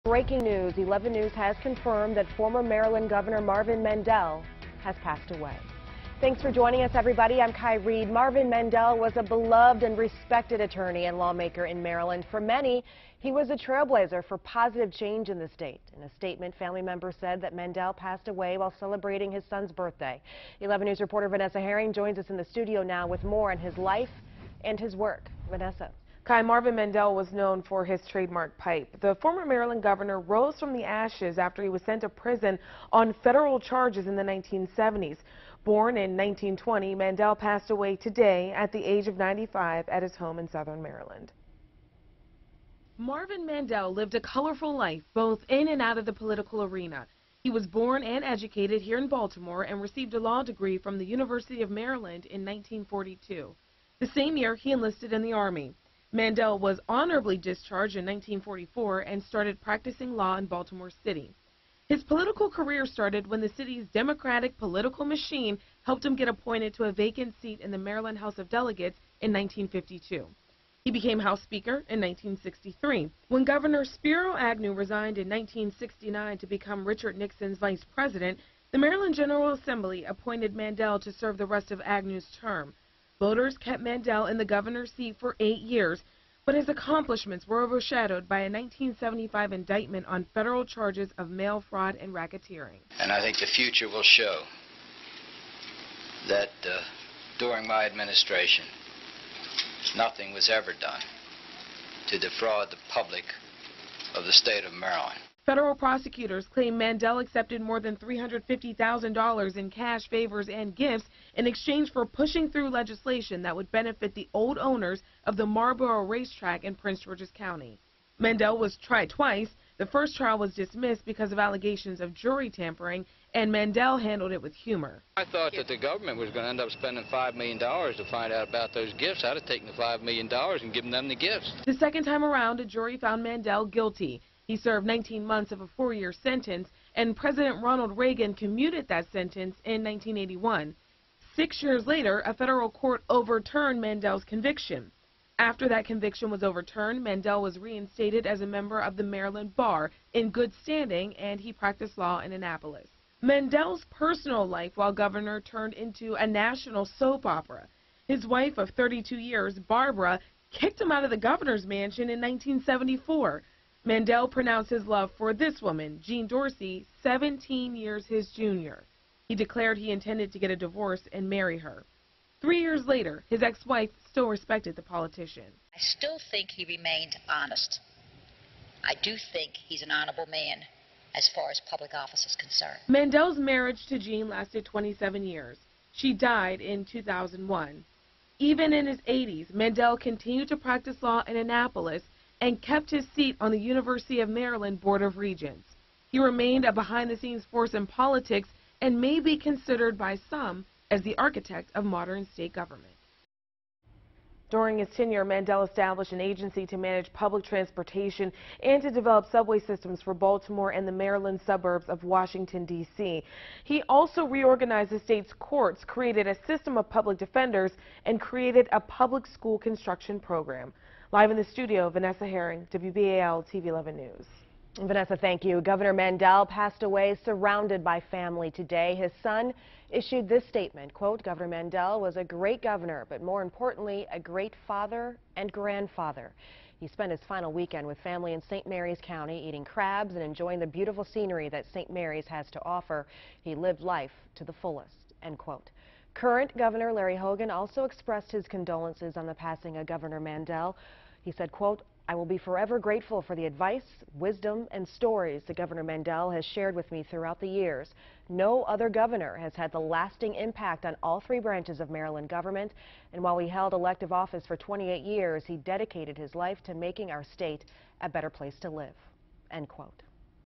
Breaking news, 11 News has confirmed that former Maryland Governor Marvin Mandel has passed away. Thanks for joining us, everybody. I'm Kai Reed. Marvin Mandel was a beloved and respected attorney and lawmaker in Maryland. For many, he was a trailblazer for positive change in the state. In a statement, family members said that Mandel passed away while celebrating his son's birthday. 11 News reporter Vanessa Herring joins us in the studio now with more on his life and his work. Vanessa. Kai, Marvin Mandel was known for his trademark pipe. The former Maryland governor rose from the ashes after he was sent to prison on federal charges in the 1970s. Born in 1920, Mandel passed away today at the age of 95 at his home in southern Maryland. Marvin Mandel lived a colorful life both in and out of the political arena. He was born and educated here in Baltimore and received a law degree from the University of Maryland in 1942. The same year, he enlisted in the Army. Mandel was honorably discharged in 1944 and started practicing law in Baltimore City. His political career started when the city's Democratic political machine helped him get appointed to a vacant seat in the Maryland House of Delegates in 1952. He became House Speaker in 1963. When Governor Spiro Agnew resigned in 1969 to become Richard Nixon's vice president, the Maryland General Assembly appointed Mandel to serve the rest of Agnew's term. Voters kept Mandel in the governor's seat for 8 years, but his accomplishments were overshadowed by a 1975 indictment on federal charges of mail fraud and racketeering. And I think the future will show that during my administration, nothing was ever done to defraud the public of the state of Maryland. Federal prosecutors claim Mandel accepted more than $350,000 in cash, favors, and gifts in exchange for pushing through legislation that would benefit the old owners of the Marlboro Racetrack in Prince George's County. Mandel was tried twice. The first trial was dismissed because of allegations of jury tampering, and Mandel handled it with humor. I thought that the government was going to end up spending $5 million to find out about those gifts. I'd have taken the $5 million and given them the gifts. The second time around, a jury found Mandel guilty. He served 19 months of a 4-year sentence, and President Ronald Reagan commuted that sentence in 1981. 6 years later, a federal court overturned Mandel's conviction. After that conviction was overturned, Mandel was reinstated as a member of the Maryland Bar in good standing, and he practiced law in Annapolis. Mandel's personal life while governor turned into a national soap opera. His wife of 32 years, Barbara, kicked him out of the governor's mansion in 1974. Mandel pronounced his love for this woman, Jean Dorsey, 17 years his junior. He declared he intended to get a divorce and marry her. 3 years later, his ex-wife still respected the politician. I still think he remained honest. I do think he's an honorable man as far as public office is concerned. Mandel's marriage to Jean lasted 27 years. She died in 2001. Even in his 80s, Mandel continued to practice law in Annapolis and kept his seat on the University of Maryland Board of Regents. He remained a behind-the-scenes force in politics and may be considered by some as the architect of modern state government. During his tenure, Mandel established an agency to manage public transportation and to develop subway systems for Baltimore and the Maryland suburbs of Washington, D.C. He also reorganized the state's courts, created a system of public defenders, and created a public school construction program. Live in the studio, Vanessa Herring, WBAL TV 11 News. Vanessa, thank you. Governor Mandel passed away surrounded by family today. His son issued this statement, quote, "Governor Mandel was a great governor, but more importantly, a great father and grandfather. He spent his final weekend with family in St. Mary's County, eating crabs and enjoying the beautiful scenery that St. Mary's has to offer. He lived life to the fullest," end quote. Current Governor Larry Hogan also expressed his condolences on the passing of Governor Mandel. He said, quote, "I will be forever grateful for the advice, wisdom, and stories that Governor Mandel has shared with me throughout the years. No other governor has had the lasting impact on all 3 branches of Maryland government, and while he held elective office for 28 years, he dedicated his life to making our state a better place to live," end quote.